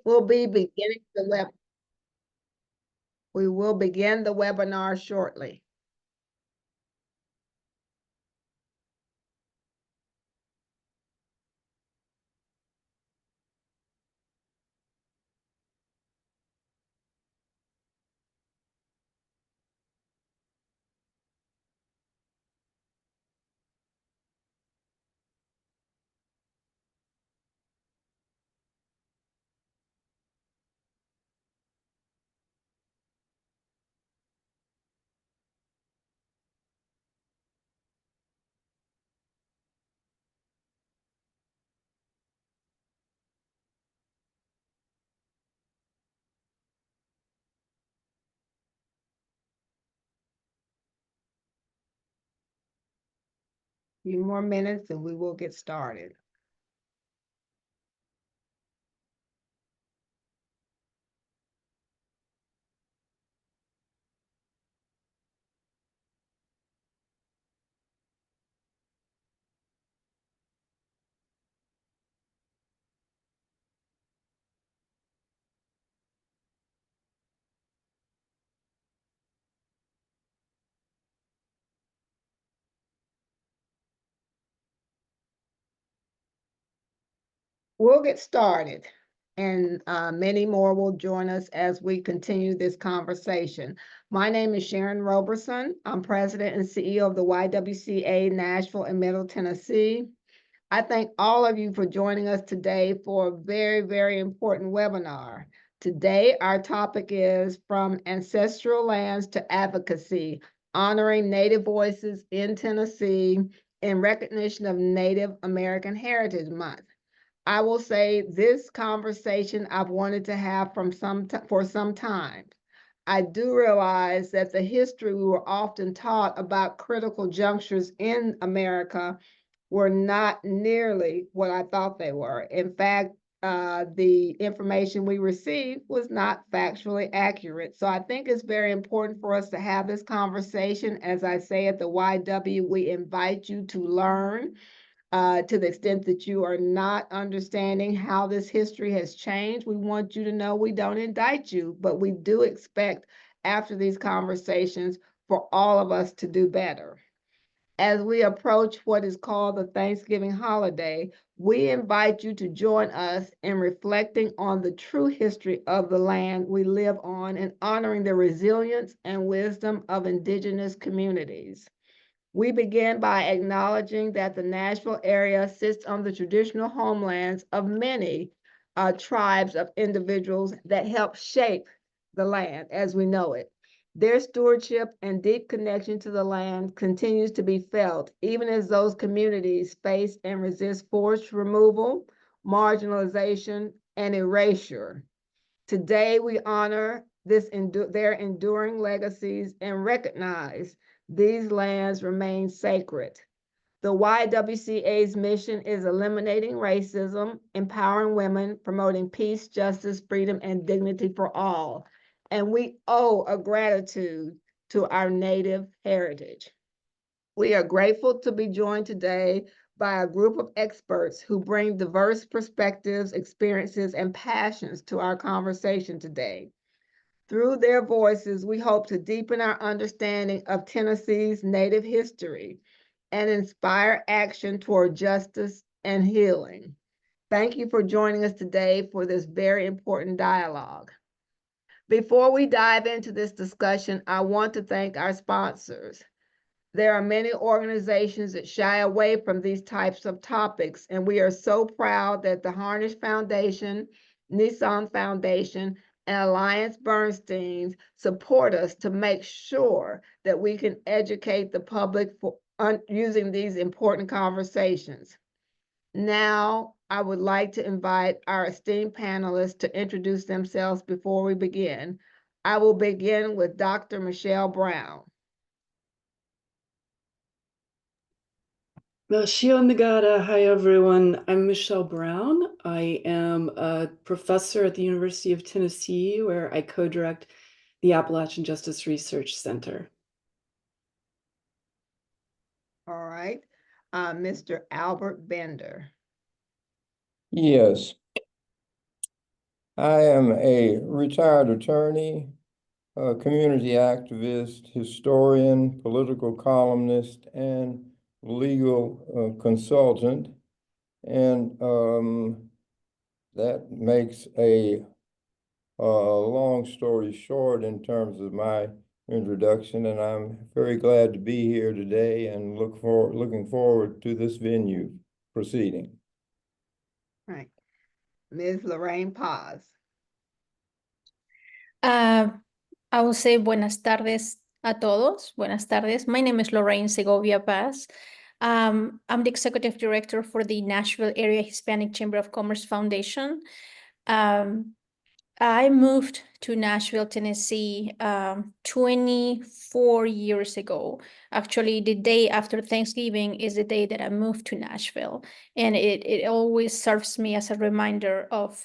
We'll be beginning the web. We will begin the webinar shortly. A few more minutes and we will get started. We'll get started, and many more will join us as we continue this conversation. My name is Sharon Roberson. I'm president and CEO of the YWCA Nashville and Middle Tennessee. I thank all of you for joining us today for a very, very important webinar. Today, our topic is From Ancestral Lands to Advocacy, Honoring Native Voices in Tennessee in recognition of Native American Heritage Month. I will say this conversation I've wanted to have for some time. I do realize that the history we were often taught about critical junctures in America were not nearly what I thought they were. In fact, the information we received was not factually accurate. So I think it's very important for us to have this conversation. As I say at the YW, we invite you to learn. To the extent that you are not understanding how this history has changed, we want you to know we don't indict you, but we do expect after these conversations for all of us to do better. As we approach what is called the Thanksgiving holiday, we invite you to join us in reflecting on the true history of the land we live on and honoring the resilience and wisdom of Indigenous communities. We begin by acknowledging that the Nashville area sits on the traditional homelands of many tribes of individuals that help shape the land as we know it. Their stewardship and deep connection to the land continues to be felt, even as those communities face and resist forced removal, marginalization, and erasure. Today, we honor their enduring legacies and recognize these lands remain sacred. The YWCA's mission is eliminating racism, empowering women, promoting peace, justice, freedom, and dignity for all. And we owe a gratitude to our Native heritage. We are grateful to be joined today by a group of experts who bring diverse perspectives, experiences, and passions to our conversation today. Through their voices, we hope to deepen our understanding of Tennessee's Native history and inspire action toward justice and healing. Thank you for joining us today for this very important dialogue. Before we dive into this discussion, I want to thank our sponsors. There are many organizations that shy away from these types of topics, and we are so proud that the Harnish Foundation, Nissan Foundation, and AllianceBernstein support us to make sure that we can educate the public for using these important conversations. Now, I would like to invite our esteemed panelists to introduce themselves before we begin. I will begin with Dr. Michelle Brown. Shio Nagata. Hi, everyone. I'm Michelle Brown. I am a professor at the University of Tennessee, where I co-direct the Appalachian Justice Research Center. All right. Mr. Albert Bender. Yes. I am a retired attorney, a community activist, historian, political columnist, and legal consultant. And that makes a long story short in terms of my introduction. And I'm very glad to be here today and looking forward to this venue proceeding. Right. Ms. Loraine Paz. I will say buenas tardes a todos. Buenas tardes. My name is Loraine Segovia Paz. I'm the executive director for the Nashville Area Hispanic Chamber of Commerce Foundation. I moved to Nashville, Tennessee, 24 years ago. Actually, the day after Thanksgiving is the day that I moved to Nashville. And it always serves me as a reminder of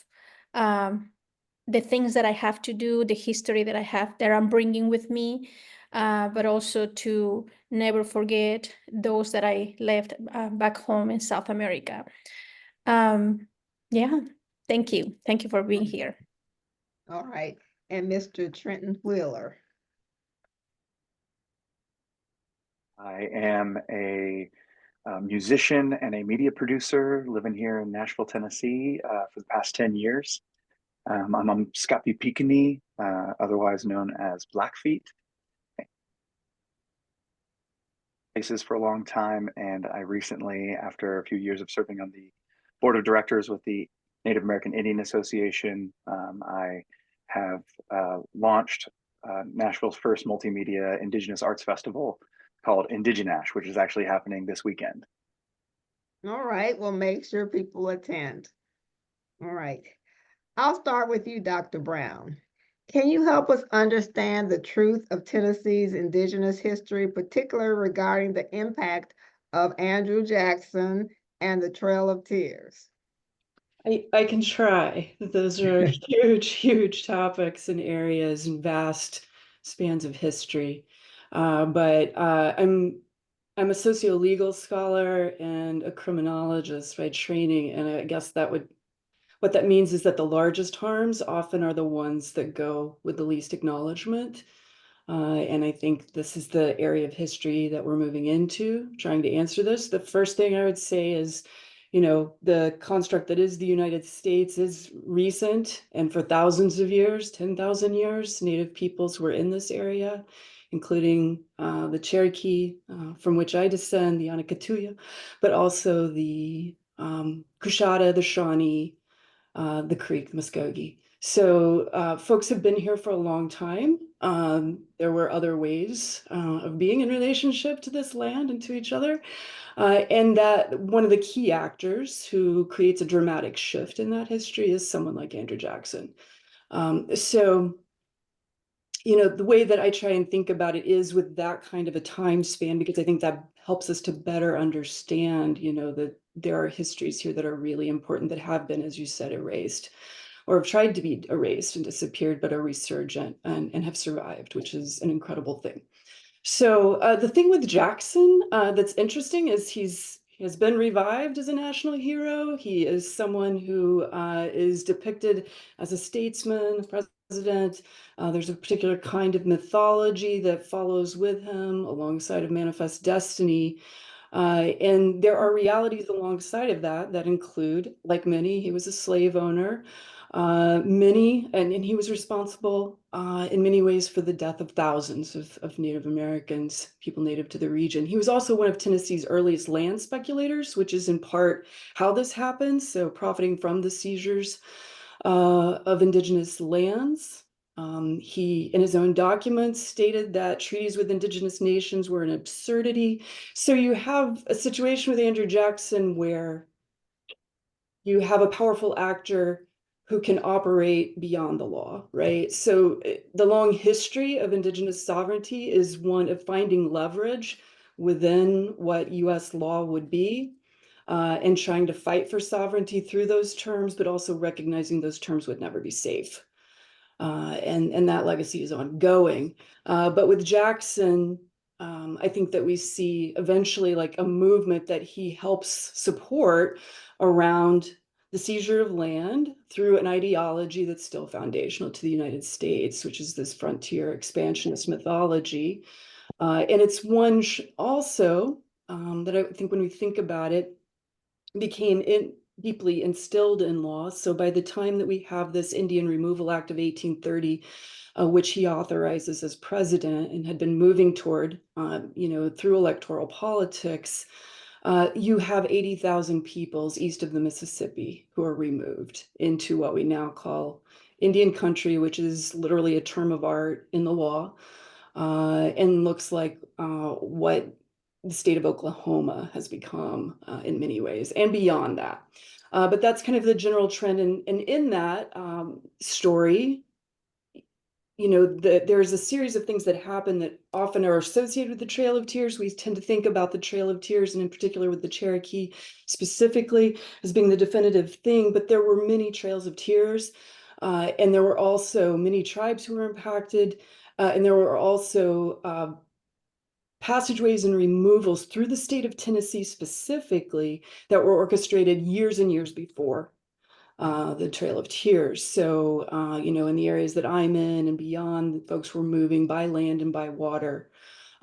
the things that I have to do, the history that I have, that I'm bringing with me, but also to never forget those that I left back home in South America. Yeah, thank you. Thank you for being here. All right. And Mr. Trenton Wheeler. I am a musician and a media producer living here in Nashville, Tennessee for the past 10 years. I'm on Scapi Picani, otherwise known as Blackfeet. Places for a long time, and I recently, after a few years of serving on the board of directors with the Native American Indian Association, I have launched Nashville's first multimedia Indigenous Arts Festival called Indiginash, which is actually happening this weekend. All right, well, make sure people attend. All right. I'll start with you, Dr. Brown. Can you help us understand the truth of Tennessee's Indigenous history, particularly regarding the impact of Andrew Jackson and the Trail of Tears? I can try. Those are huge, huge topics and areas and vast spans of history. But I'm a socio-legal scholar and a criminologist by training, and I guess what that means is that the largest harms often are the ones that go with the least acknowledgement. And I think this is the area of history that we're moving into, trying to answer this. The first thing I would say is, the construct that is the United States is recent, and for thousands of years, 10,000 years, Native peoples were in this area, including the Cherokee, from which I descend, the Anacatuya, but also the Coushatta, the Shawnee, the Creek, the Muskogee. So folks have been here for a long time. There were other ways of being in relationship to this land and to each other. And that one of the key actors who creates a dramatic shift in that history is someone like Andrew Jackson. The way that I try and think about it is with that kind of a time span, because I think that helps us to better understand, that there are histories here that are really important that have been, as you said, erased or have tried to be erased and disappeared, but are resurgent and have survived, which is an incredible thing. So the thing with Jackson that's interesting is he has been revived as a national hero. He is someone who is depicted as a statesman, president. There's a particular kind of mythology that follows with him alongside of manifest destiny. And there are realities alongside of that include, like many, he was a slave owner. And he was responsible in many ways for the death of thousands of Native Americans, people native to the region. He was also one of Tennessee's earliest land speculators, which is in part how this happened. So profiting from the seizures of indigenous lands. He, in his own documents, stated that treaties with indigenous nations were an absurdity. So you have a situation with Andrew Jackson where you have a powerful actor who can operate beyond the law, right? So the long history of indigenous sovereignty is one of finding leverage within what US law would be and trying to fight for sovereignty through those terms, but also recognizing those terms would never be safe. And that legacy is ongoing. But with Jackson, I think that we see eventually like a movement that he helps support around the seizure of land through an ideology that's still foundational to the United States, which is this frontier expansionist mythology. And it's one also that I think when we think about it, became deeply instilled in law. So by the time that we have this Indian Removal Act of 1830, which he authorizes as president and had been moving toward, through electoral politics, you have 80,000 peoples east of the Mississippi who are removed into what we now call Indian country, which is literally a term of art in the law, and looks like what the state of Oklahoma has become in many ways and beyond that. But that's kind of the general trend. And in that story, there's a series of things that happen that often are associated with the Trail of Tears. We tend to think about the Trail of Tears, and in particular with the Cherokee specifically, as being the definitive thing. But there were many trails of tears, and there were also many tribes who were impacted, and there were also passageways and removals through the state of Tennessee specifically that were orchestrated years and years before the Trail of Tears. So, in the areas that I'm in and beyond, folks were moving by land and by water,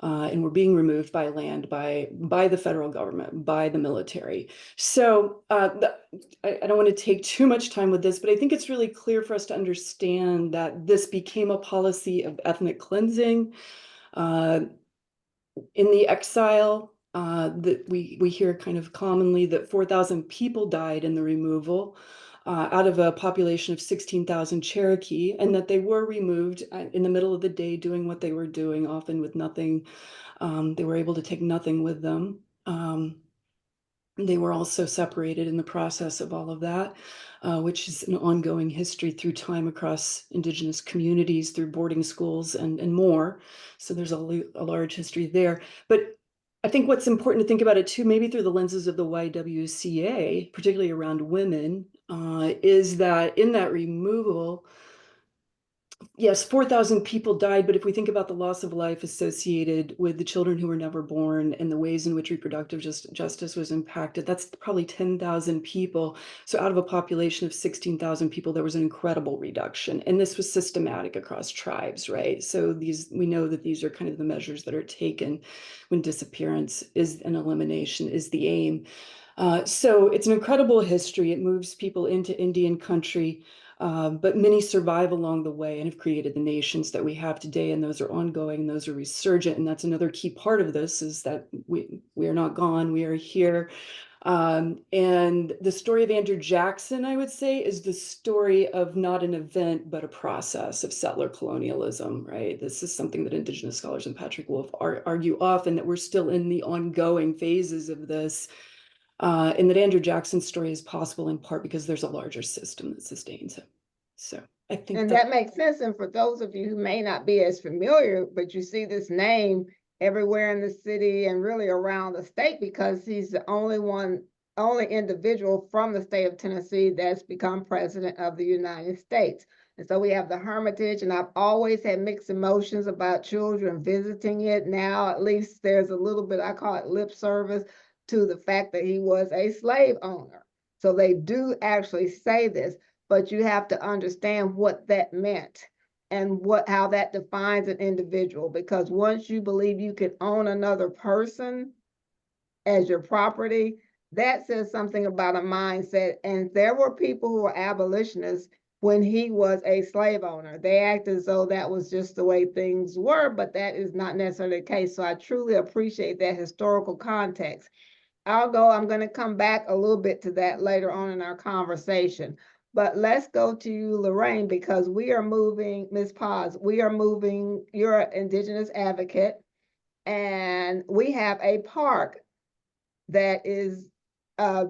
and were being removed by land by the federal government, by the military. So I don't want to take too much time with this, but I think it's really clear for us to understand that this became a policy of ethnic cleansing. In the exile, that we hear kind of commonly that 4,000 people died in the removal out of a population of 16,000 Cherokee, and that they were removed in the middle of the day doing what they were doing, often with nothing. They were able to take nothing with them. They were also separated in the process of all of that, which is an ongoing history through time across Indigenous communities, through boarding schools and more. So there's a large history there. But I think what's important to think about it too, maybe through the lenses of the YWCA, particularly around women, is that in that removal, yes, 4,000 people died, but if we think about the loss of life associated with the children who were never born and the ways in which reproductive justice was impacted, that's probably 10,000 people. So out of a population of 16,000 people, there was an incredible reduction. And this was systematic across tribes, right? So we know that these are kind of the measures that are taken when disappearance is an elimination is the aim. So it's an incredible history. It moves people into Indian country. But many survive along the way and have created the nations that we have today, and those are ongoing and those are resurgent. And that's another key part of this, is that we are not gone, we are here. And the story of Andrew Jackson, I would say, is the story of not an event, but a process of settler colonialism, right? This is something that Indigenous scholars and Patrick Wolf argue often, that we're still in the ongoing phases of this. And that Andrew Jackson's story is possible in part because there's a larger system that sustains him. So I think and that makes sense. And for those of you who may not be as familiar, but you see this name everywhere in the city and really around the state, because he's the only individual from the state of Tennessee that's become president of the United States. And so we have the Hermitage, and I've always had mixed emotions about children visiting it. Now, at least there's a little bit, I call it lip service, to the fact that he was a slave owner. So they do actually say this, but you have to understand what that meant and how that defines an individual. Because once you believe you can own another person as your property, that says something about a mindset. And there were people who were abolitionists when he was a slave owner. They act as though that was just the way things were, but that is not necessarily the case. So I truly appreciate that historical context. I'm going to come back a little bit to that later on in our conversation. But let's go to you, Loraine, because we are moving, Ms. Paz, you're an Indigenous advocate, and we have a park that is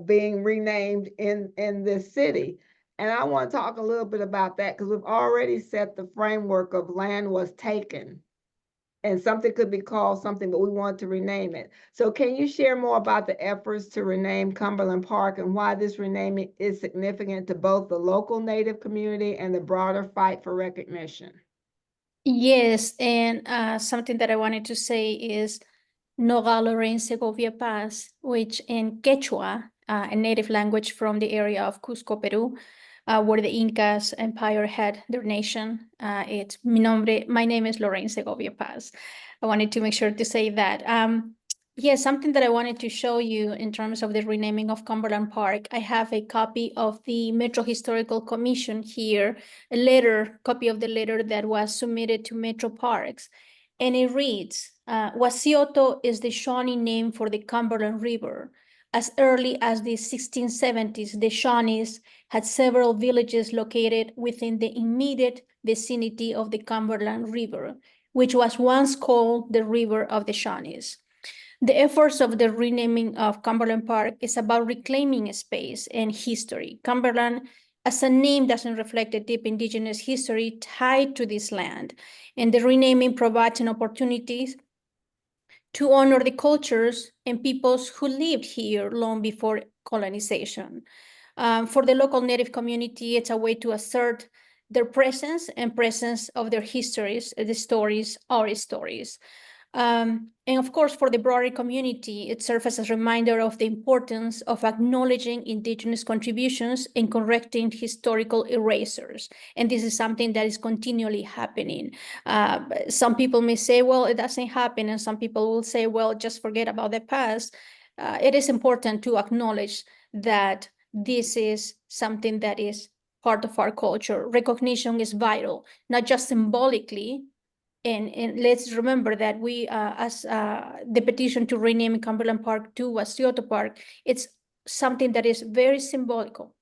being renamed in this city. And I want to talk a little bit about that, because we've already set the framework of land was taken. And something could be called something, but we want to rename it. So can you share more about the efforts to rename Cumberland Park and why this renaming is significant to both the local Native community and the broader fight for recognition? Yes, and something that I wanted to say is Loraine Segovia Paz, which in Quechua a native language from the area of Cusco, Peru, where the Incas Empire had their nation. My name is Loraine Segovia Paz. I wanted to make sure to say that. Yes, something that I wanted to show you in terms of the renaming of Cumberland Park. I have a copy of the Metro Historical Commission here, copy of the letter that was submitted to Metro Parks. And it reads, Wasioto is the Shawnee name for the Cumberland River. As early as the 1670s, the Shawnees had several villages located within the immediate vicinity of the Cumberland River, which was once called the River of the Shawnees. The efforts of the renaming of Cumberland Park is about reclaiming space and history. Cumberland as a name doesn't reflect a deep indigenous history tied to this land, and the renaming provides an opportunity to honor the cultures and peoples who lived here long before colonization. For the local Native community, it's a way to assert their presence and presence of their histories, the stories, our stories. And of course, for the broader community, it serves as a reminder of the importance of acknowledging Indigenous contributions and correcting historical erasers. And this is something that is continually happening. Some people may say, well, it doesn't happen. And some people will say, well, just forget about the past. It is important to acknowledge that this is something that is part of our culture. Recognition is vital, not just symbolically. And let's remember that we, as the petition to rename Cumberland Park to Wasioto Park, it's something that is very symbolical.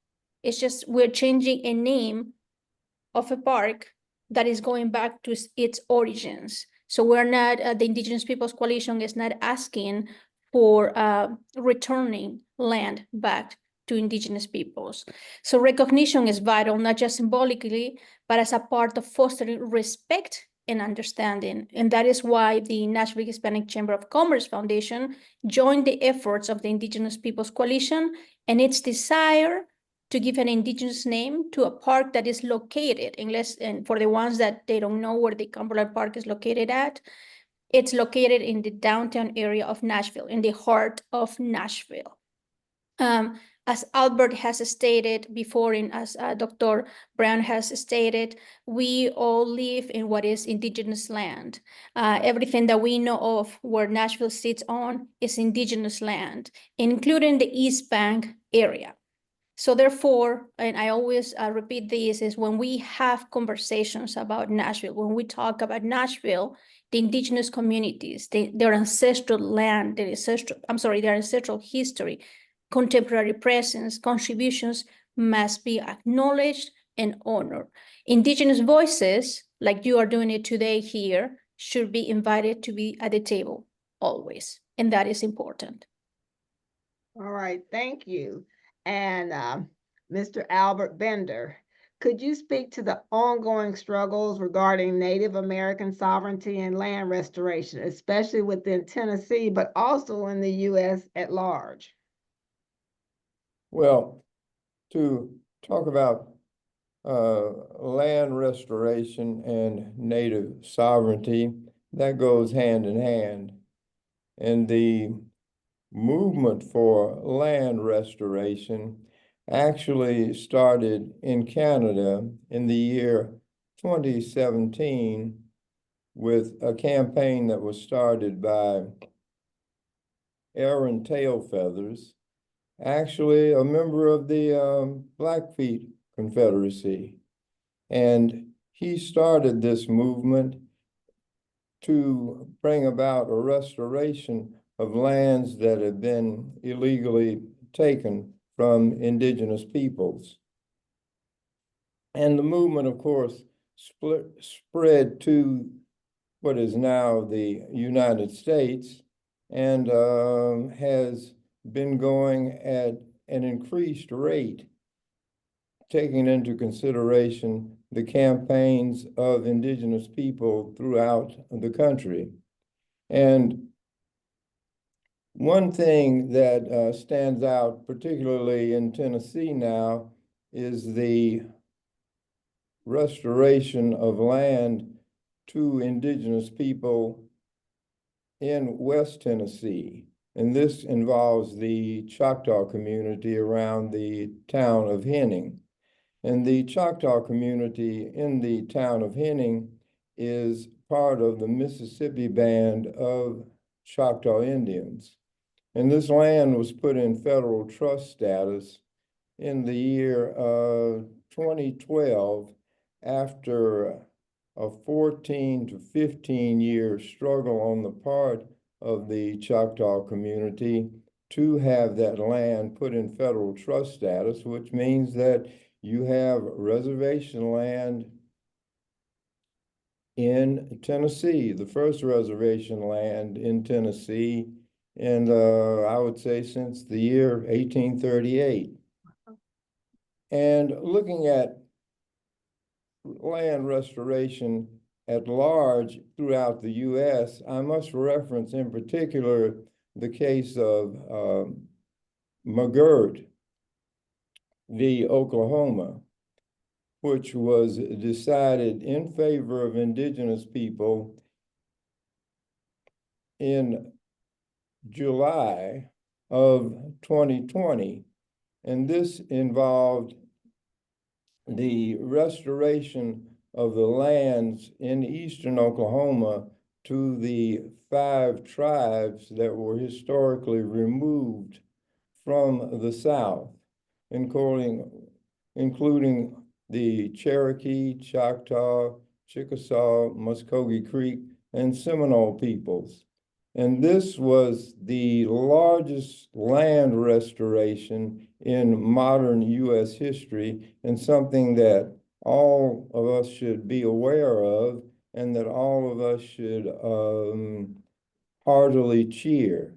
It's just we're changing a name of a park that is going back to its origins. So we're not, the Indigenous Peoples Coalition is not asking for returning land back to Indigenous peoples. So recognition is vital, not just symbolically, but as a part of fostering respect and understanding. And that is why the Nashville Hispanic Chamber of Commerce Foundation joined the efforts of the Indigenous Peoples Coalition and its desire to give an Indigenous name to a park that is located, and for the ones that they don't know where the Cumberland Park is located at, it's located in the downtown area of Nashville, in the heart of Nashville. As Albert has stated before, and as Dr. Brown has stated, we all live in what is Indigenous land. Everything that we know of where Nashville sits on is Indigenous land, including the East Bank area. So therefore, and I always repeat this, is when we have conversations about Nashville, when we talk about Nashville, the Indigenous communities, their ancestral land, their ancestral history, contemporary presence, contributions must be acknowledged and honored. Indigenous voices, like you are doing it today here, should be invited to be at the table always, and that is important. All right, thank you. And Mr. Albert Bender, could you speak to the ongoing struggles regarding Native American sovereignty and land restoration, especially within Tennessee, but also in the U.S. at large? Well, to talk about land restoration and native sovereignty, that goes hand in hand. And the movement for land restoration actually started in Canada in the year 2017 with a campaign that was started by Aaron Tailfeathers, actually a member of the Blackfeet Confederacy. And he started this movement to bring about a restoration of lands that have been illegally taken from Indigenous peoples. And the movement, of course, spread to what is now the United States and has been going at an increased rate, taking into consideration the campaigns of Indigenous people throughout the country. And one thing that stands out, particularly in Tennessee now, is the restoration of land to Indigenous people in West Tennessee. And this involves the Choctaw community around the town of Henning. And the Choctaw community in the town of Henning is part of the Mississippi Band of Choctaw Indians. And this land was put in federal trust status in the year 2012 after a 14 to 15-year struggle on the part of the Choctaw community to have that land put in federal trust status, which means that you have reservation land in Tennessee, the first reservation land in Tennessee, and I would say since the year 1838. And looking at land restoration at large throughout the U.S., I must reference in particular the case of McGirt v. Oklahoma, which was decided in favor of indigenous people in July of 2020. And this involved the restoration of the lands in eastern Oklahoma to the 5 tribes that were historically removed from the South, including the Cherokee, Choctaw, Chickasaw, Muskogee Creek, and Seminole peoples. And this was the largest land restoration in modern U.S. history, and something that all of us should be aware of and that all of us should heartily cheer.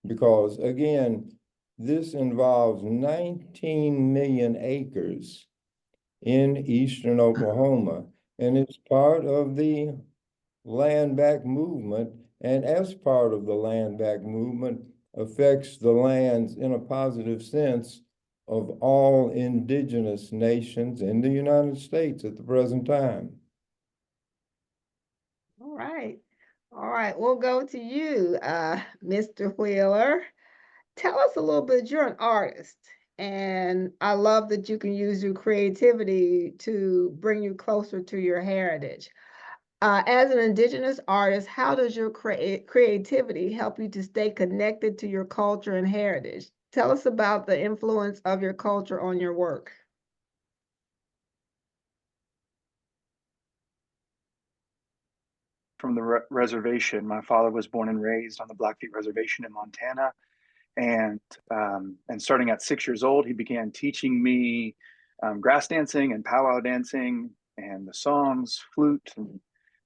Because again, this involves 19 million acres in eastern Oklahoma, and it's part of the land back movement, and as part of the land back movement affects the lands in a positive sense of all indigenous nations in the United States at the present time. All right. All right, we'll go to you, Mr. Wheeler. Tell us a little bit, you're an artist, and I love that you can use your creativity to bring you closer to your heritage. As an Indigenous artist, how does your creativity help you to stay connected to your culture and heritage? Tell us about the influence of your culture on your work. From the reservation. My father was born and raised on the Blackfeet Reservation in Montana. And starting at 6 years old, he began teaching me grass dancing and powwow dancing and the songs, flute. And,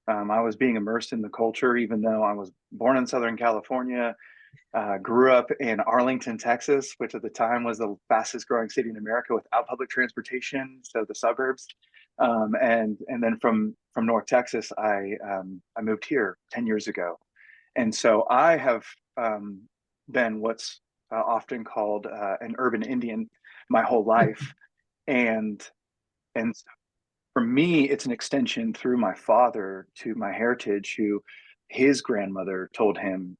I was being immersed in the culture, even though I was born in Southern California, grew up in Arlington, Texas, which at the time was the fastest growing city in America without public transportation, so the suburbs. And then from North Texas, I moved here 10 years ago. And so I have been what's often called an urban Indian my whole life. And for me, it's an extension through my father to my heritage, who his grandmother told him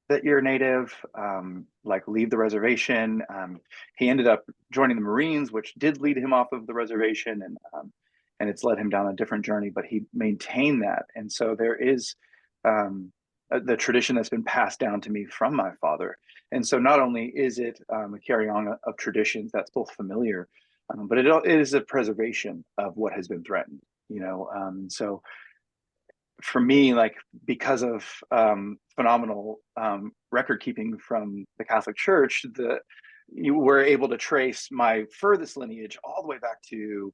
that you're native, like leave the reservation. He ended up joining the Marines, which did lead him off of the reservation, and it's led him down a different journey, but he maintained that. And so there is the tradition that's been passed down to me from my father. And so not only is it a carry on of traditions that's both familiar, but it is a preservation of what has been threatened, you know. So for me, like, because of phenomenal record keeping from the Catholic Church, you were able to trace my furthest lineage all the way back to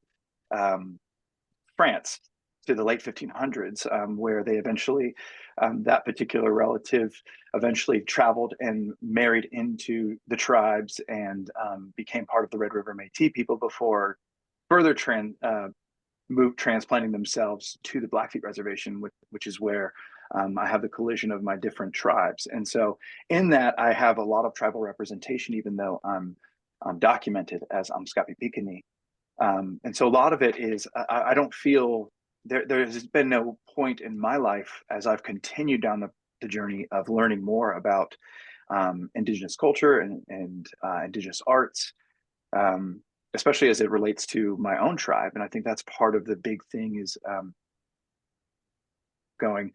France, to the late 1500s, where they eventually, that particular relative eventually traveled and married into the tribes and became part of the Red River Métis people before further transplanting themselves to the Blackfeet Reservation, which is where I have the collision of my different tribes. And so in that, I have a lot of tribal representation, even though I'm documented as Amskapi Pikini. And so a lot of it is, I don't feel there has been no point in my life as I've continued down the journey of learning more about Indigenous culture and Indigenous arts, especially as it relates to my own tribe. And I think that's part of the big thing is going,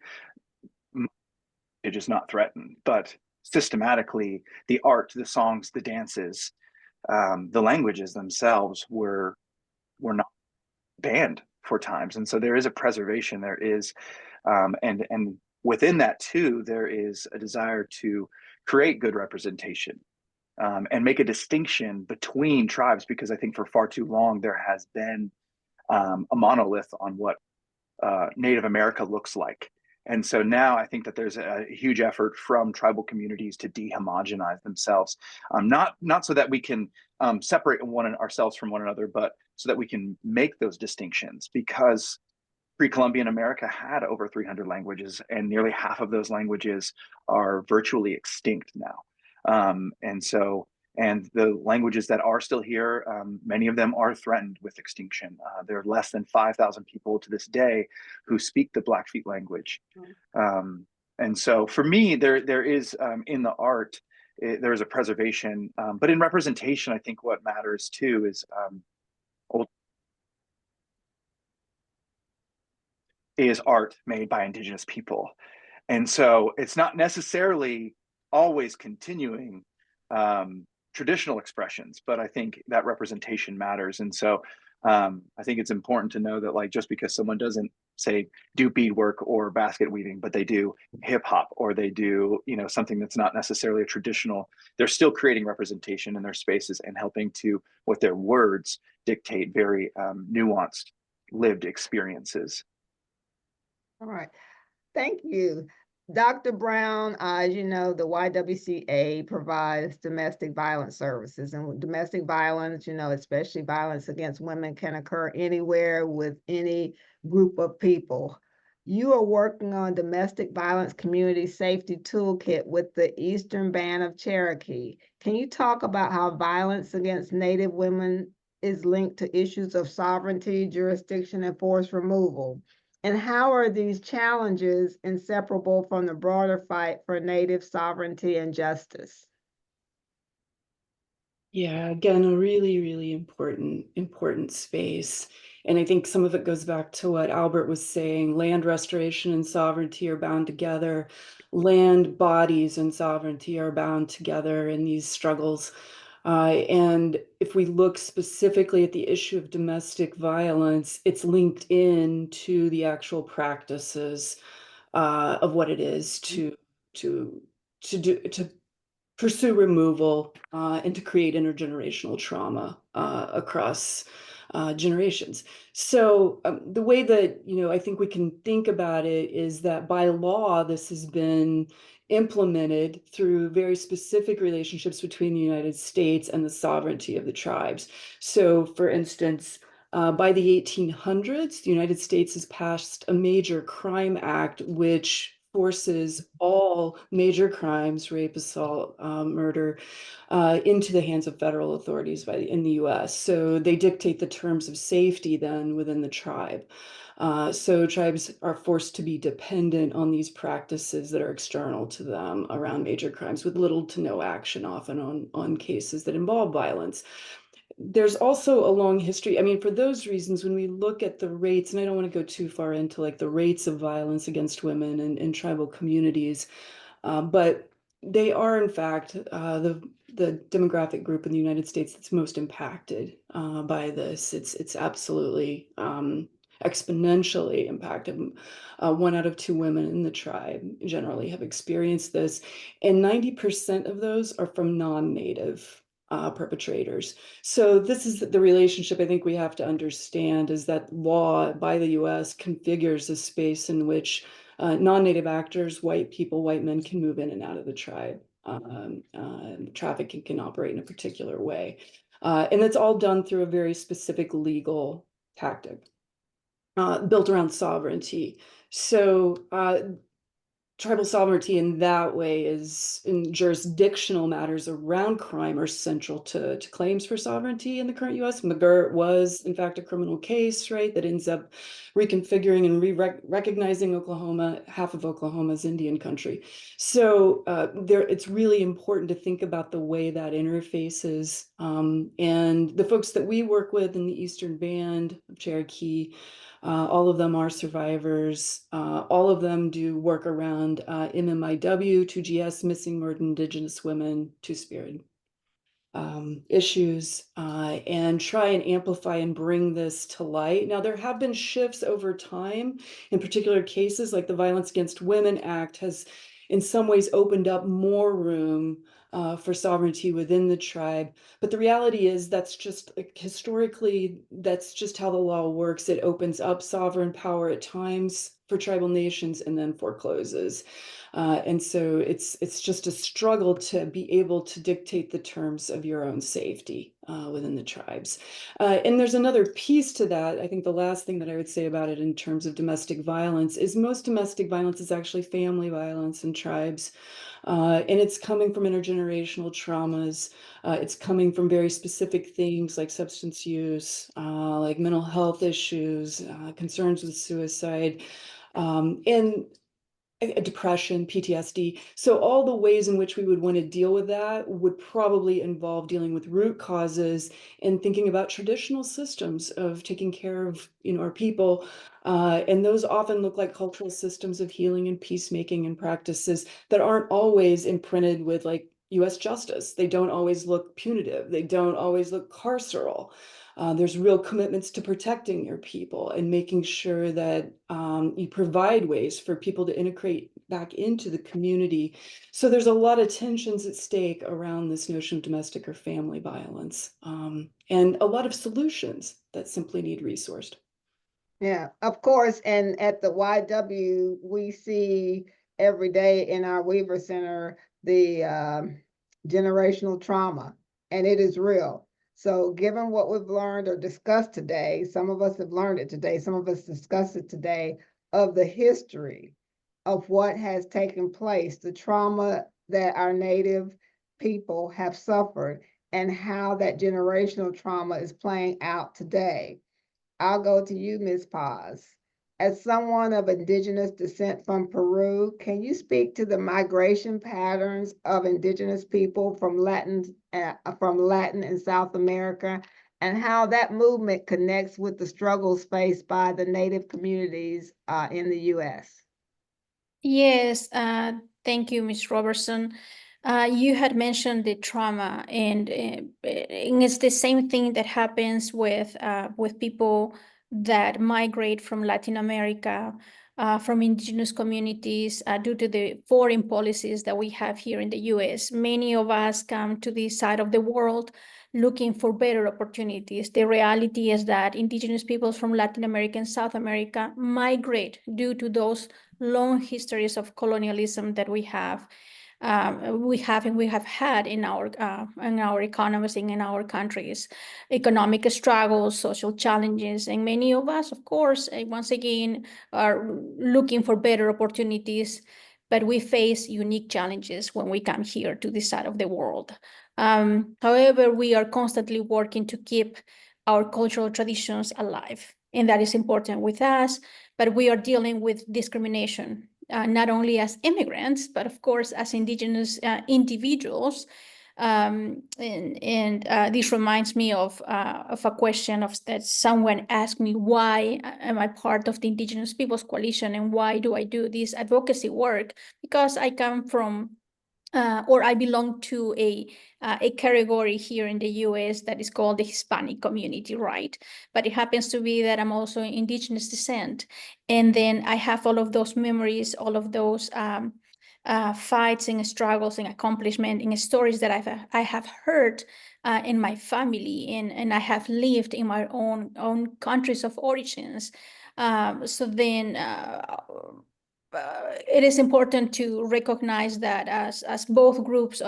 it is not threatened, but systematically the art, the songs, the dances, the languages themselves were not banned for times. And so there is a preservation, there is, and within that too, there is a desire to create good representation and make a distinction between tribes, because I think for far too long there has been a monolith on what Native America looks like. And so now I think that there's a huge effort from tribal communities to de-homogenize themselves, not so that we can separate ourselves from one another, but so that we can make those distinctions, because pre-Columbian America had over 300 languages, and nearly half of those languages are virtually extinct now. And the languages that are still here, many of them are threatened with extinction. There are less than 5,000 people to this day who speak the Blackfeet language. And so for me, there is in the art, there is a preservation, but in representation, I think what matters too is art made by Indigenous people. And so it's not necessarily always continuing traditional expressions, but I think that representation matters. And so I think it's important to know that, like, just because someone doesn't say do beadwork or basket weaving, but they do hip hop, or they do, you know, something that's not necessarily a traditional, they're still creating representation in their spaces and helping to, with their words, dictate very nuanced lived experiences. All right. Thank you. Dr. Brown, as you know, the YWCA provides domestic violence services, and domestic violence, you know, especially violence against women, can occur anywhere with any group of people. You are working on domestic violence community safety toolkit with the Eastern Band of Cherokee. Can you talk about how violence against Native women is linked to issues of sovereignty, jurisdiction, and forced removal? And how are these challenges inseparable from the broader fight for Native sovereignty and justice? Yeah, again, a really, really important space. And I think some of it goes back to what Albert was saying. Land restoration and sovereignty are bound together. Land, bodies, and sovereignty are bound together in these struggles. And if we look specifically at the issue of domestic violence, it's linked in to the actual practices of what it is to pursue removal and to create intergenerational trauma across generations. So the way that, you know, I think we can think about it is that by law, this has been implemented through very specific relationships between the United States and the sovereignty of the tribes. So for instance, by the 1800s, the United States has passed a Major Crime Act, which forces all major crimes, rape, assault, murder, into the hands of federal authorities in the US. So they dictate the terms of safety then within the tribe. So tribes are forced to be dependent on these practices that are external to them around major crimes, with little to no action often on cases that involve violence. There's also a long history. I mean, for those reasons, when we look at the rates, and I don't want to go too far into like the rates of violence against women in tribal communities, but they are in fact the demographic group in the United States that's most impacted by this. It's absolutely exponentially impacted. 1 out of 2 women in the tribe generally have experienced this, and 90% of those are from non-Native perpetrators. So this is the relationship I think we have to understand, is that law by the US configures a space in which non-Native actors, white people, white men can move in and out of the tribe. Trafficking can operate in a particular way. And it's all done through a very specific legal tactic built around sovereignty. So tribal sovereignty in that way is in jurisdictional matters around crime are central to claims for sovereignty in the current US. McGirt was, in fact, a criminal case, right, that ends up reconfiguring and recognizing Oklahoma, half of Oklahoma's Indian country. So it's really important to think about the way that interfaces. And the folks that we work with in the Eastern Band of Cherokee, all of them are survivors. All of them do work around MMIW, 2GS, missing murdered Indigenous women, Two-Spirit issues, and try and amplify and bring this to light. Now, there have been shifts over time in particular cases, like the Violence Against Women Act has in some ways opened up more room for sovereignty within the tribe. But the reality is that's just like, historically, that's just how the law works. It opens up sovereign power at times for tribal nations and then forecloses. And so it's just a struggle to be able to dictate the terms of your own safety within the tribes. And there's another piece to that. I think the last thing that I would say about it in terms of domestic violence is most domestic violence is actually family violence in tribes. And it's coming from intergenerational traumas. It's coming from very specific things like substance use, like mental health issues, concerns with suicide, and depression, PTSD. So all the ways in which we would want to deal with that would probably involve dealing with root causes and thinking about traditional systems of taking care of, our people. And those often look like cultural systems of healing and peacemaking and practices that aren't always imprinted with like US justice. They don't always look punitive. They don't always look carceral. There's real commitments to protecting your people and making sure that you provide ways for people to integrate back into the community. So there's a lot of tensions at stake around this notion of domestic or family violence, and a lot of solutions that simply need resourced. Yeah, of course. And at the YW, we see every day in our Weaver Center the generational trauma, and it is real. So given what we've learned or discussed today, some of us have learned it today, some of us discussed it today, of the history of what has taken place, the trauma that our Native people have suffered, and how that generational trauma is playing out today. I'll go to you, Ms. Paz. As someone of Indigenous descent from Peru, can you speak to the migration patterns of Indigenous people from Latin and South America, and how that movement connects with the struggles faced by the Native communities in the U.S.? Yes, thank you, Ms. Robertson. You had mentioned the trauma, and it's the same thing that happens with people that migrate from Latin America, from indigenous communities, due to the foreign policies that we have here in the U.S. Many of us come to this side of the world looking for better opportunities. The reality is that indigenous peoples from Latin America and South America migrate due to those long histories of colonialism that we have had in our economies and in our countries, economic struggles, social challenges, and many of us, of course, once again, are looking for better opportunities, but we face unique challenges when we come here to this side of the world. However, we are constantly working to keep our cultural traditions alive, and that is important with us, but we are dealing with discrimination, not only as immigrants, but of course as Indigenous individuals. This reminds me of a question that someone asked me: why am I part of the Indigenous Peoples Coalition, and why do I do this advocacy work? Because I come from or I belong to a category here in the US that is called the Hispanic community, right? But it happens to be that I'm also Indigenous descent. And then I have all of those memories, all of those fights and struggles and accomplishments and stories that I have heard in my family, and I have lived in my own countries of origins. So then it is important to recognize that as both groups,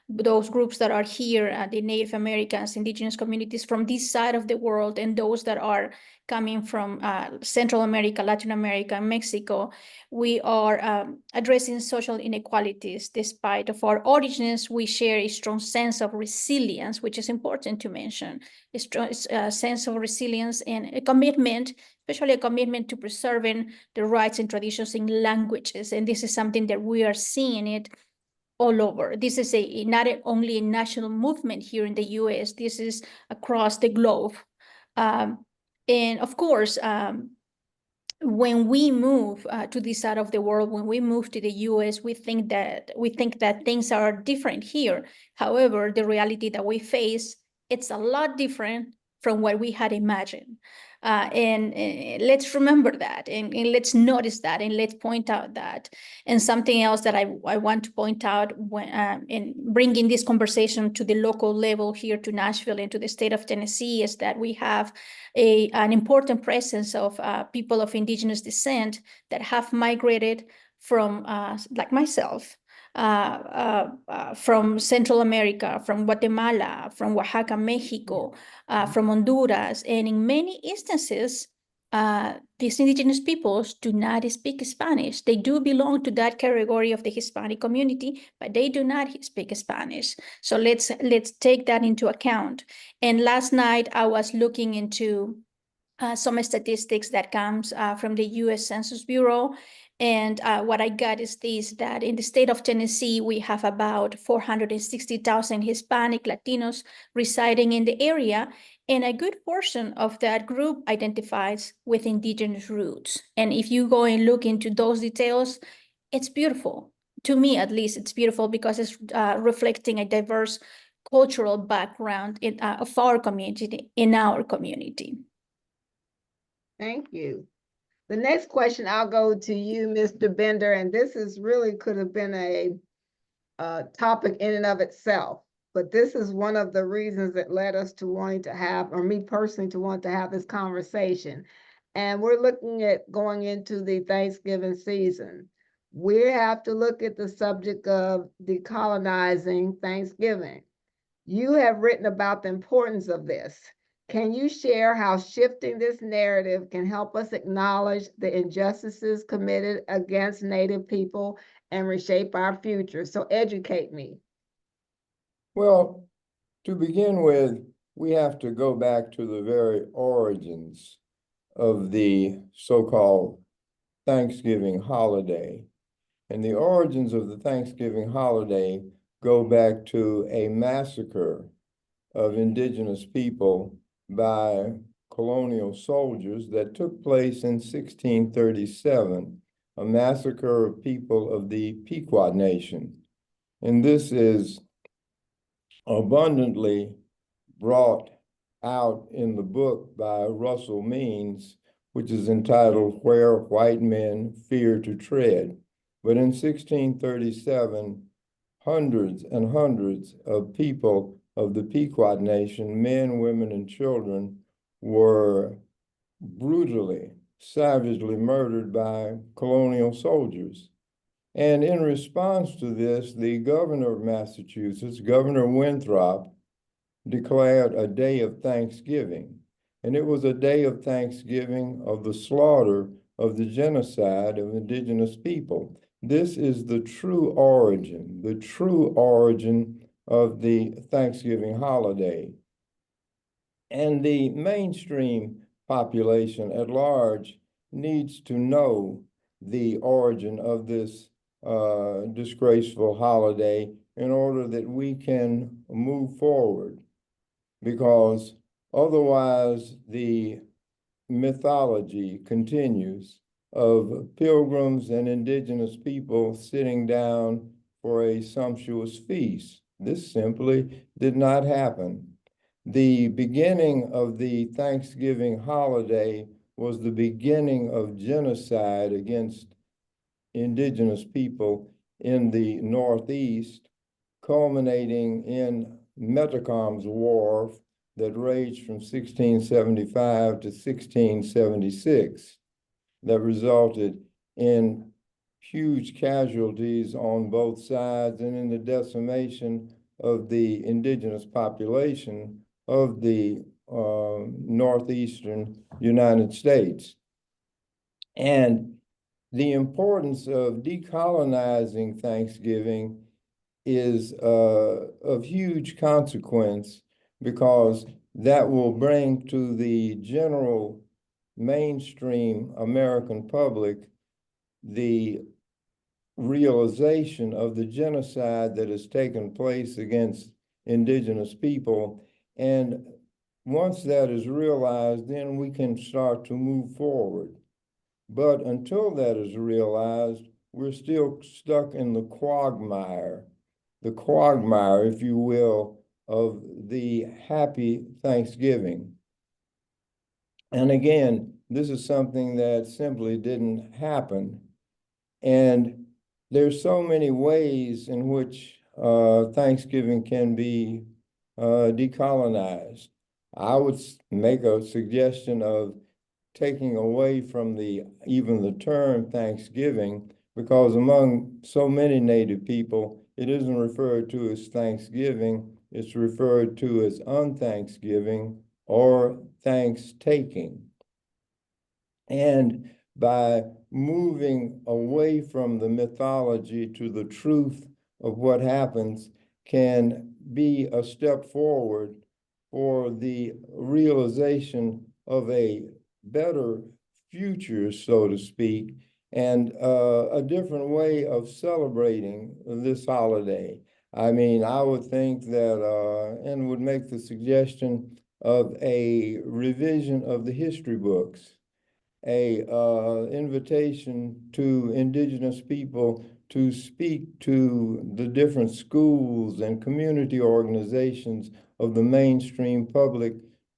those groups that are here, the Native Americans, indigenous communities from this side of the world, and those that are coming from Central America, Latin America, and Mexico, we are addressing social inequalities. Despite of our origins, we share a strong sense of resilience, which is important to mention, a strong sense of resilience and a commitment, especially a commitment to preserving the rights and traditions in languages. And this is something that we are seeing it all over. This is not only a national movement here in the US, this is across the globe. And of course, when we move to this side of the world, when we move to the US, we think that things are different here. However, the reality that we face, it's a lot different from what we had imagined. And let's remember that, and let's notice that, and let's point out that. And something else that I want to point out when in bringing this conversation to the local level here to Nashville and to the state of Tennessee is that we have an important presence of people of indigenous descent that have migrated from, like myself, from Central America, from Guatemala, from Oaxaca, Mexico, from Honduras. And in many instances, these indigenous peoples do not speak Spanish. They do belong to that category of the Hispanic community, but they do not speak Spanish. So let's take that into account. And last night I was looking into some statistics that comes from the US Census Bureau. And what I got is this, that in the state of Tennessee, we have about 460,000 Hispanic Latinos residing in the area. And a good portion of that group identifies with indigenous roots. And if you go and look into those details, it's beautiful. To me, at least, it's beautiful because it's reflecting a diverse cultural background of our community, in our community. Thank you. The next question, I'll go to you, Mr. Bender, and this is really could have been a topic in and of itself, but this is one of the reasons that led us to wanting to have, or me personally, to want to have this conversation. And we're looking at going into the Thanksgiving season. We have to look at the subject of decolonizing Thanksgiving. You have written about the importance of this. Can you share how shifting this narrative can help us acknowledge the injustices committed against Native people and reshape our future? So educate me. Well, to begin with, we have to go back to the very origins of the so-called Thanksgiving holiday. And the origins of the Thanksgiving holiday go back to a massacre of indigenous people by colonial soldiers that took place in 1637, a massacre of people of the Pequot Nation. And this is abundantly brought out in the book by Russell Means, which is entitled Where White Men Fear to Tread. But in 1637, hundreds and hundreds of people of the Pequot Nation, men, women, and children, were brutally, savagely murdered by colonial soldiers. And in response to this, the governor of Massachusetts, Governor Winthrop, declared a day of Thanksgiving. And it was a day of Thanksgiving of the slaughter of the genocide of indigenous people. This is the true origin of the Thanksgiving holiday. And the mainstream population at large needs to know the origin of this disgraceful holiday in order that we can move forward, because otherwise the mythology continues of pilgrims and indigenous people sitting down for a sumptuous feast. This simply did not happen. The beginning of the Thanksgiving holiday was the beginning of genocide against indigenous people in the Northeast, culminating in Metacom's War that raged from 1675 to 1676, that resulted in huge casualties on both sides and in the decimation of the indigenous population of the northeastern United States. And the importance of decolonizing Thanksgiving is of huge consequence, because that will bring to the general mainstream American public the realization of the genocide that has taken place against indigenous people. And once that is realized, then we can start to move forward. But until that is realized, we're still stuck in the quagmire, if you will, of the happy Thanksgiving. And again, this is something that simply didn't happen. And there's so many ways in which Thanksgiving can be decolonized. I would make a suggestion of taking away from even the term Thanksgiving, because among so many Native people, it isn't referred to as Thanksgiving, it's referred to as unthanksgiving or thanks-taking. And by moving away from the mythology to the truth of what happens can be a step forward for the realization of a better future, so to speak, and a different way of celebrating this holiday. I mean, I would think that, and would make the suggestion of a revision of the history books, a invitation to indigenous people to speak to the different schools and community organizations of the mainstream public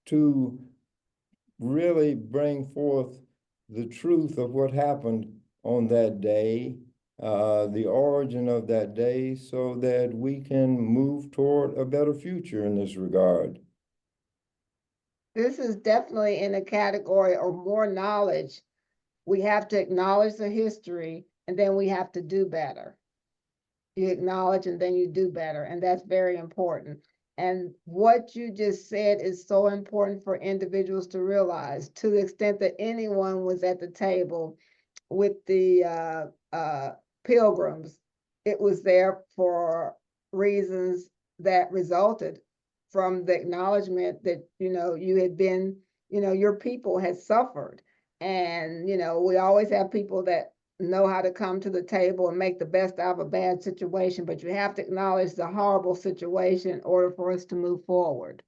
to really bring forth the truth of what happened on that day, the origin of that day, so that we can move toward a better future in this regard. This is definitely in a category of more knowledge. We have to acknowledge the history, and then we have to do better. You acknowledge and then you do better, and that's very important. And what you just said is so important for individuals to realize, to the extent that anyone was at the table with the pilgrims, it was there for reasons that resulted from the acknowledgement that, you had been, your people had suffered. And, we always have people that know how to come to the table and make the best out of a bad situation, but you have to acknowledge the horrible situation in order for us to move forward.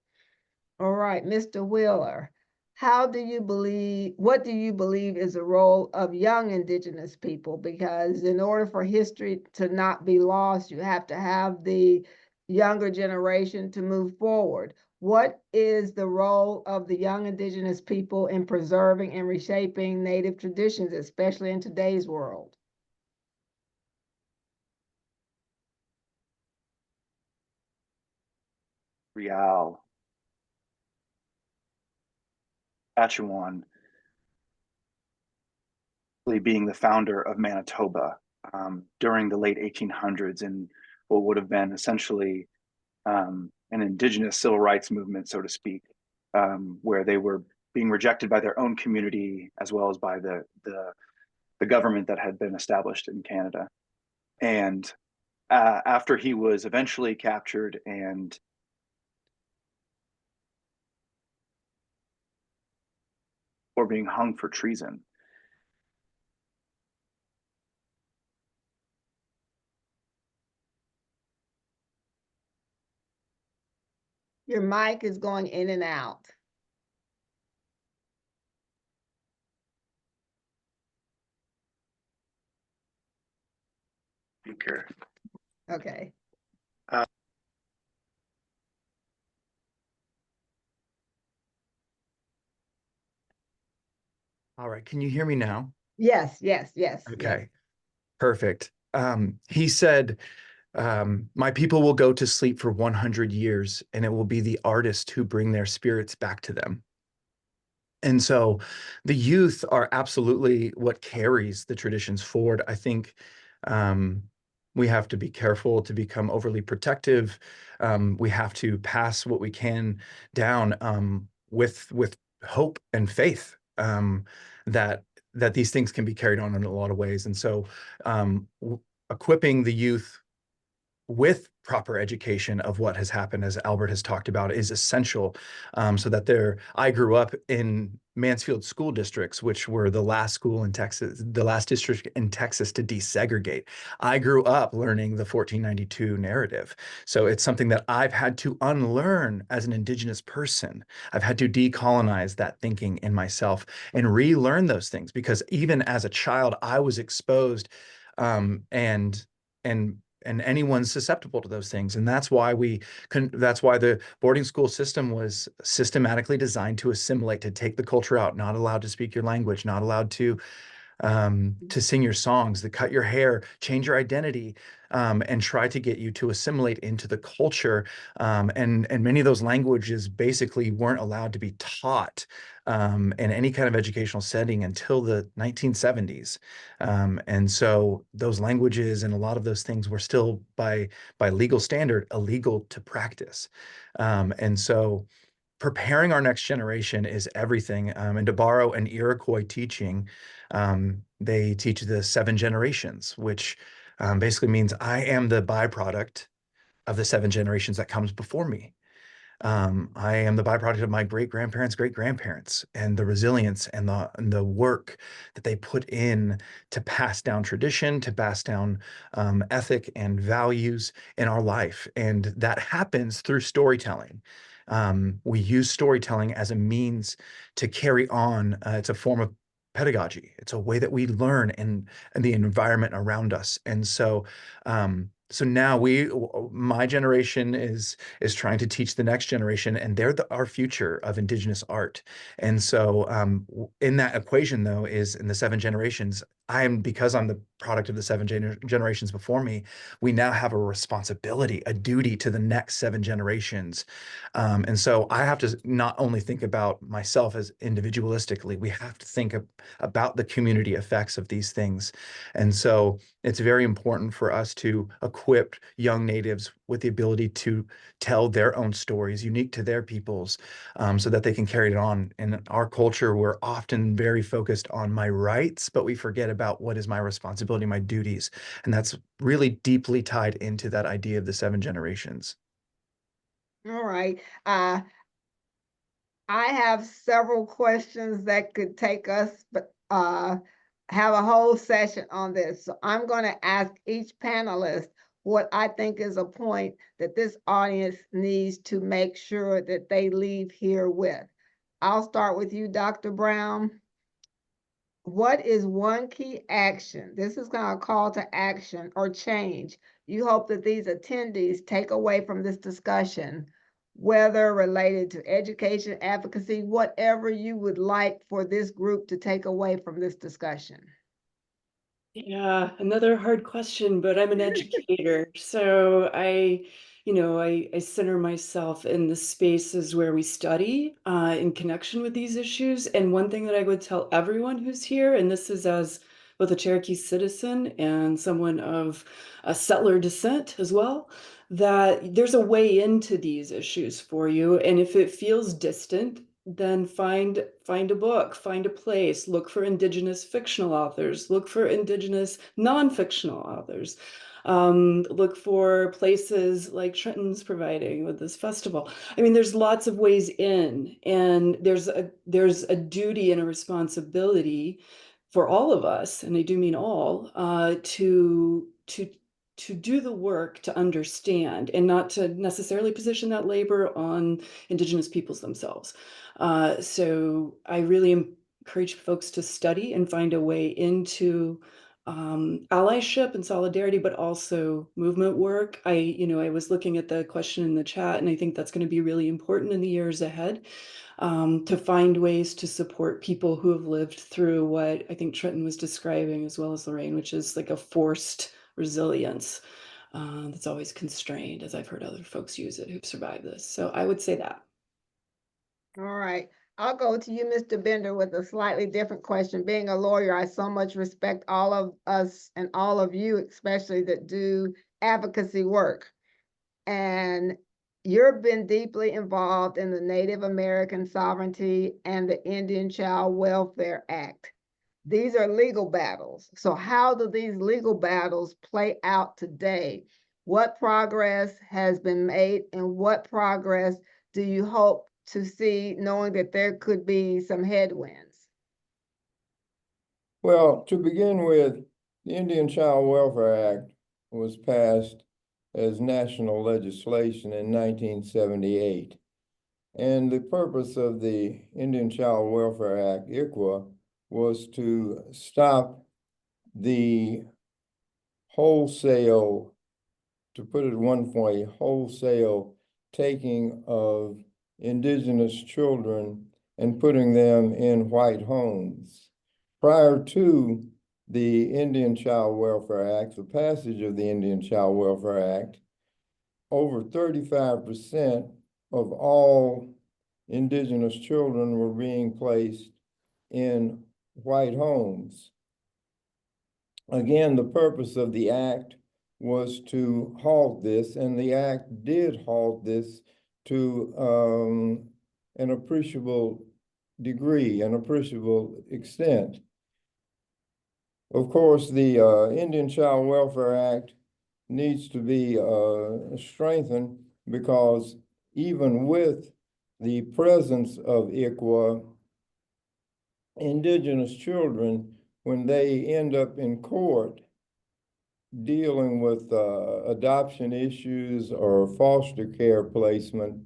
All right, Mr. Wheeler, what do you believe is the role of young Indigenous people? Because in order for history to not be lost, you have to have the younger generation to move forward. What is the role of the young Indigenous people in preserving and reshaping Native traditions, especially in today's world? Rial, Saskatchewan, being the founder of Manitoba during the late 1800s, in what would have been essentially an indigenous civil rights movement, so to speak, where they were being rejected by their own community as well as by the government that had been established in Canada. And after he was eventually captured and or being hung for treason, Your mic is going in and out. speaker. Okay. All right, can you hear me now? Yes, yes, yes. Okay, yes. perfect. He said, my people will go to sleep for 100 years, and it will be the artists who bring their spirits back to them. And so the youth are absolutely what carries the traditions forward. I think we have to be careful to become overly protective. We have to pass what we can down with hope and faith that these things can be carried on in a lot of ways. And so equipping the youth with proper education of what has happened, as Albert has talked about, is essential, so that I grew up in Mansfield school districts, which were the last school in Texas, the last district in Texas to desegregate. I grew up learning the 1492 narrative. So it's something that I've had to unlearn as an Indigenous person. I've had to decolonize that thinking in myself and relearn those things, because even as a child, I was exposed and anyone's susceptible to those things. And that's why that's why the boarding school system was systematically designed to assimilate, to take the culture out, not allowed to speak your language, not allowed to sing your songs, to cut your hair, change your identity, and try to get you to assimilate into the culture. And many of those languages basically weren't allowed to be taught in any kind of educational setting until the 1970s. And so those languages and a lot of those things were still by legal standard illegal to practice. And so preparing our next generation is everything. And to borrow an Iroquois teaching, they teach the 7 generations, which basically means I am the byproduct of the 7 generations that comes before me. I am the byproduct of my great-grandparents, and the resilience and the work that they put in to pass down tradition, to pass down ethic and values in our life. And that happens through storytelling. We use storytelling as a means to carry on. It's a form of pedagogy. It's a way that we learn in the environment around us. And so now my generation is trying to teach the next generation, and they're our future of Indigenous art. And so in that equation, though, is in the 7 generations, because I'm the product of the 7 generations before me, we now have a responsibility, a duty to the next 7 generations. And so I have to not only think about myself as individualistically, we have to think about the community effects of these things. And so it's very important for us to equip young natives with the ability to tell their own stories unique to their peoples, so that they can carry it on. In our culture, we're often very focused on my rights, but we forget about what is my responsibility, my duties. And that's really deeply tied into that idea of the 7 generations. All right. I have several questions that could take us, but have a whole session on this. So I'm going to ask each panelist what I think is a point that this audience needs to make sure that they leave here with. I'll start with you, Dr. Brown. What is one key action? This is kind of a call to action or change you hope that these attendees take away from this discussion, whether related to education, advocacy, whatever you would like for this group to take away from this discussion. Yeah, another hard question, but I'm an educator. So I center myself in the spaces where we study in connection with these issues. And one thing that I would tell everyone who's here, and this is as both a Cherokee citizen and someone of a settler descent as well, that there's a way into these issues for you. And if it feels distant, then find a book, find a place, look for Indigenous fictional authors, look for Indigenous non-fictional authors, look for places like Trenton's providing with this festival. I mean, there's lots of ways in, and there's a duty and a responsibility for all of us, and I do mean all, to do the work to understand, and not to necessarily position that labor on Indigenous peoples themselves. So I really encourage folks to study and find a way into allyship and solidarity, but also movement work. I was looking at the question in the chat, and I think that's going to be really important in the years ahead, to find ways to support people who have lived through what I think Trenton was describing, as well as Loraine, which is like a forced resilience that's always constrained, as I've heard other folks use it who've survived this. So I would say that. All right. I'll go to you, Mr. Bender, with a slightly different question. Being a lawyer, I so much respect all of us and all of you, especially that do advocacy work. And you've been deeply involved in the Native American Sovereignty and the Indian Child Welfare Act. These are legal battles. So how do these legal battles play out today? What progress has been made and what progress do you hope to see, knowing that there could be some headwinds? Well, to begin with, the Indian Child Welfare Act was passed as national legislation in 1978. And the purpose of the Indian Child Welfare Act, ICWA, was to stop the wholesale, to put it one way, wholesale taking of indigenous children and putting them in white homes. Prior to the Indian Child Welfare Act, the passage of the Indian Child Welfare Act, over 35% of all indigenous children were being placed in white homes. Again, the purpose of the act was to halt this, and the act did halt this to an appreciable degree, an appreciable extent. Of course, the Indian Child Welfare Act needs to be strengthened because even with the presence of ICWA, indigenous children, when they end up in court dealing with adoption issues or foster care placement,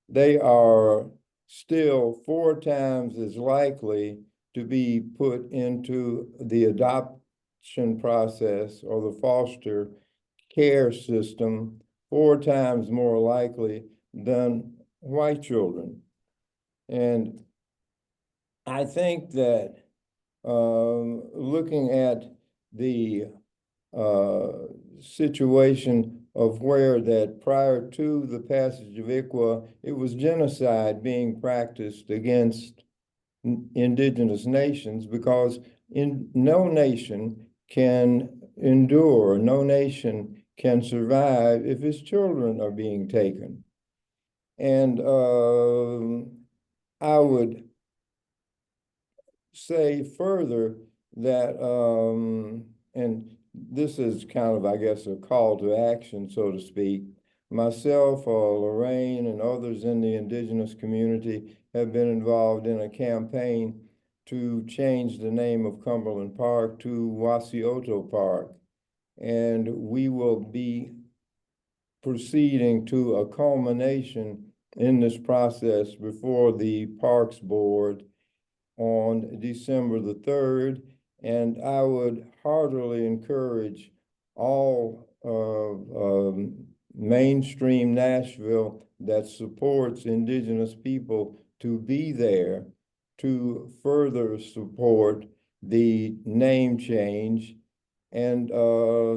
they are still 4 times as likely to be put into the adoption process or the foster care system, 4 times more likely than white children. And I think that looking at the situation of where that prior to the passage of ICWA, it was genocide being practiced against indigenous nations, because no nation can endure, no nation can survive if its children are being taken. And I would say further that, and this is kind of, I guess, a call to action, so to speak. Myself, Loraine, and others in the indigenous community have been involved in a campaign to change the name of Cumberland Park to Wasioto Park. And we will be proceeding to a culmination in this process before the Parks Board on December the 3rd. And I would heartily encourage all mainstream Nashville that supports indigenous people to be there to further support the name change. And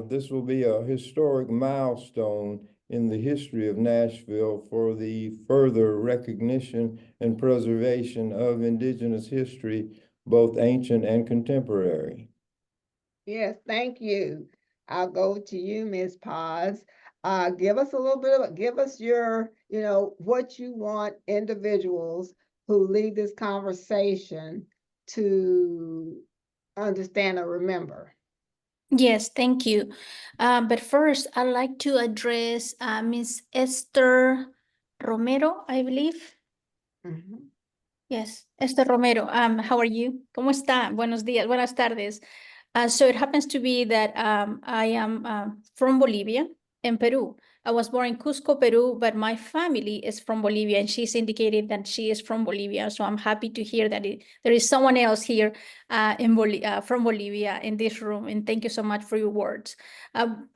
this will be a historic milestone in the history of Nashville for the further recognition and preservation of indigenous history, both ancient and contemporary. Yes, thank you. I'll go to you, Ms. Paz. Give us a little bit of, give us your, what you want individuals who lead this conversation to understand or remember. Yes, thank you. But first, I'd like to address Ms. Esther Romero, I believe. Mhm. Yes, Esther Romero. How are you? ¿Cómo está? Buenos días, buenas tardes. So it happens to be that I am from Bolivia and Peru. I was born in Cusco, Peru, but my family is from Bolivia, and she's indicated that she is from Bolivia. So I'm happy to hear that there is someone else here from Bolivia in this room. And thank you so much for your words.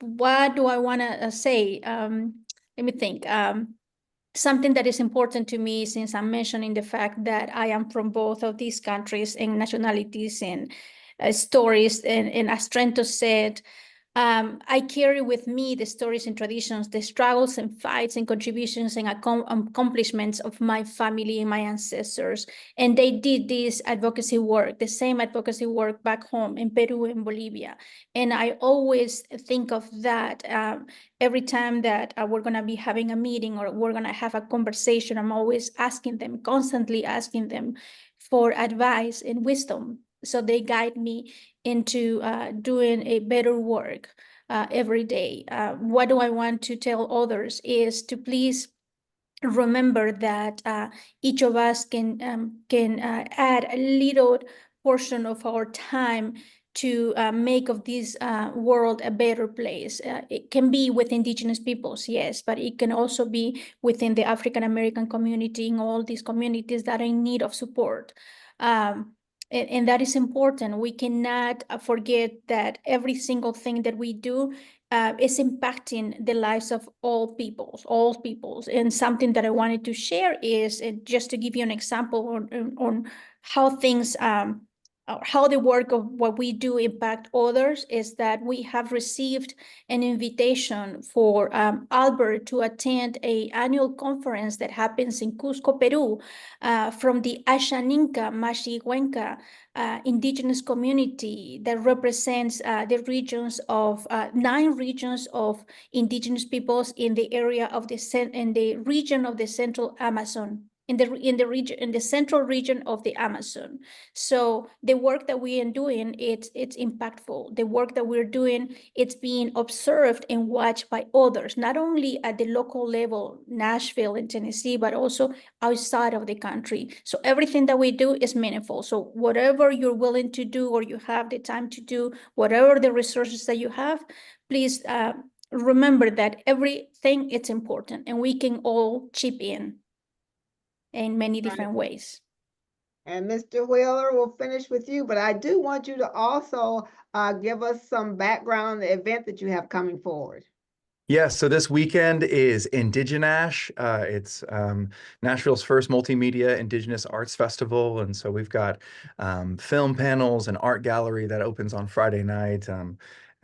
What do I want to say? Let me think. Something that is important to me, since I'm mentioning the fact that I am from both of these countries and nationalities and stories, and as Trento said, I carry with me the stories and traditions, the struggles and fights and contributions and accomplishments of my family and my ancestors. And they did this advocacy work, the same advocacy work back home in Peru and Bolivia. And I always think of that every time that we're going to be having a meeting or we're going to have a conversation. I'm always asking them, constantly asking them for advice and wisdom. So they guide me into doing a better work every day. What do I want to tell others is to please remember that each of us can add a little portion of our time to make of this world a better place. It can be with Indigenous peoples, yes, but it can also be within the African American community, in all these communities that are in need of support. And that is important. We cannot forget that every single thing that we do is impacting the lives of all peoples. And something that I wanted to share is, just to give you an example on how things, how the work of what we do impact others, is that we have received an invitation for Albert to attend an annual conference that happens in Cusco, Peru, from the Ashaninka Mashiguenca indigenous community that represents the regions of 9 regions of indigenous peoples in the area of the region of the central Amazon, in the central region of the Amazon. So the work that we are doing, it's impactful. The work that we're doing, it's being observed and watched by others, not only at the local level, Nashville in Tennessee, but also outside of the country. So everything that we do is meaningful. So whatever you're willing to do, or you have the time to do, whatever the resources that you have, please remember that everything is important, and we can all chip in many different ways. And Mr. Wheeler, we'll finish with you, but I do want you to also give us some background on the event that you have coming forward. Yes, so this weekend is Indiginash. It's Nashville's first multimedia Indigenous Arts Festival. And so we've got film panels and art gallery that opens on Friday night.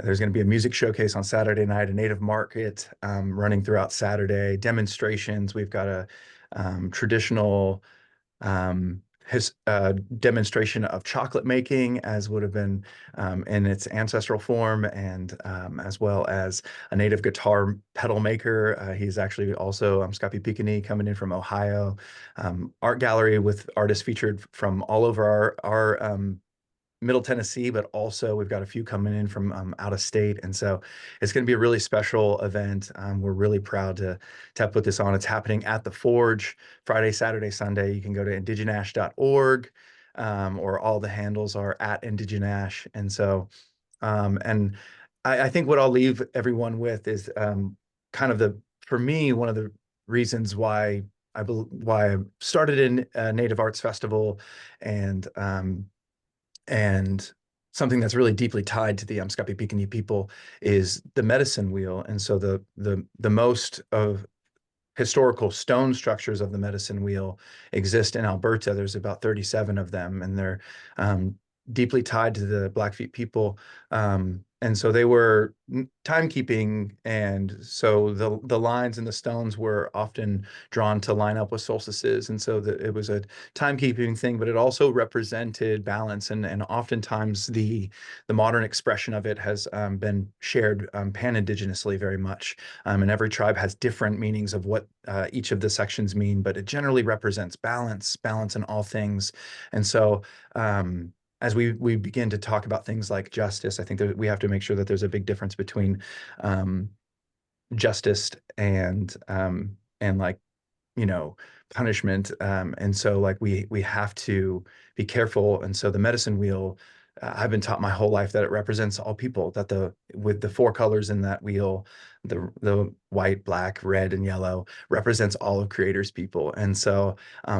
There's going to be a music showcase on Saturday night, a native market running throughout Saturday, demonstrations. We've got a traditional demonstration of chocolate making, as would have been in its ancestral form, and as well as a native guitar pedal maker. He's actually also Scapi Picani, coming in from Ohio. Art gallery with artists featured from all over our Middle Tennessee, but also we've got a few coming in from out of state. And so it's going to be a really special event. We're really proud to have put this on. It's happening at the Forge Friday, Saturday, Sunday. You can go to indiginash.org, or all the handles are at Indiginash. And so, and I think what I'll leave everyone with is kind of for me, one of the reasons why I started in a Native Arts Festival, and something that's really deeply tied to the Scapi Picani people is the medicine wheel. And so the most of historical stone structures of the medicine wheel exist in Alberta. There's about 37 of them, and they're deeply tied to the Blackfeet people. And so they were timekeeping, and so the lines and the stones were often drawn to line up with solstices, and so it was a timekeeping thing, but it also represented balance, and oftentimes the modern expression of it has been shared pan-indigenously very much, and every tribe has different meanings of what each of the sections mean, but it generally represents balance in all things. And so as we begin to talk about things like justice, I think that we have to make sure that there's a big difference between justice and like, punishment. And so like we have to be careful. And so the medicine wheel, I've been taught my whole life that it represents all people, that with the 4 colors in that wheel, the white, black, red, and yellow represents all of Creator's people. And so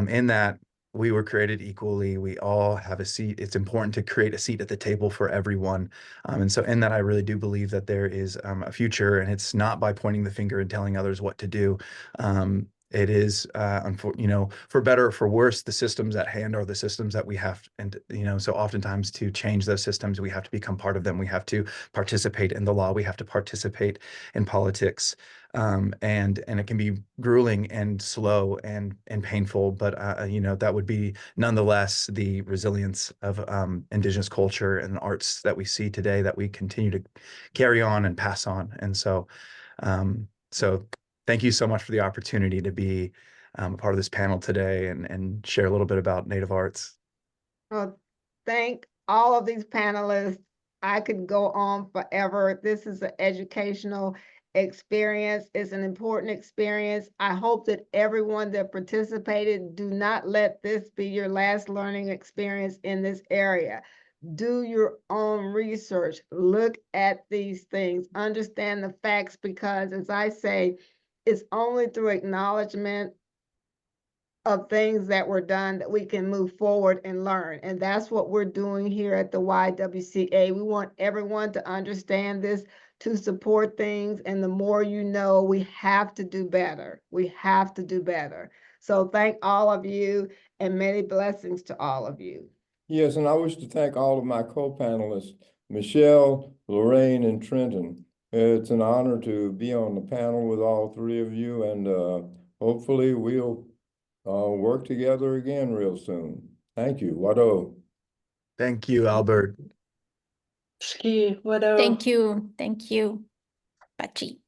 in that, we were created equally. We all have a seat. It's important to create a seat at the table for everyone. And so in that, I really do believe that there is a future, and it's not by pointing the finger and telling others what to do. It is, for better or for worse, the systems at hand are the systems that we have. And, so oftentimes to change those systems, we have to become part of them. We have to participate in the law. We have to participate in politics. And it can be grueling and slow and painful, but, that would be nonetheless the resilience of Indigenous culture and arts that we see today that we continue to carry on and pass on. And so thank you so much for the opportunity to be a part of this panel today and share a little bit about Native arts. Well, thank all of these panelists. I could go on forever. This is an educational experience. It's an important experience. I hope that everyone that participated, do not let this be your last learning experience in this area. Do your own research, look at these things, understand the facts, because as I say, it's only through acknowledgement of things that were done that we can move forward and learn. And that's what we're doing here at the YWCA. We want everyone to understand this, to support things. And the more you know, we have to do better. We have to do better. So thank all of you and many blessings to all of you. Yes, and I wish to thank all of my co-panelists, Michelle, Loraine, and Trenton. It's an honor to be on the panel with all three of you, and hopefully we'll work together again real soon. Thank you. Wado. Thank you, Albert. Shki, Wado. Thank you. Thank you, Pachi.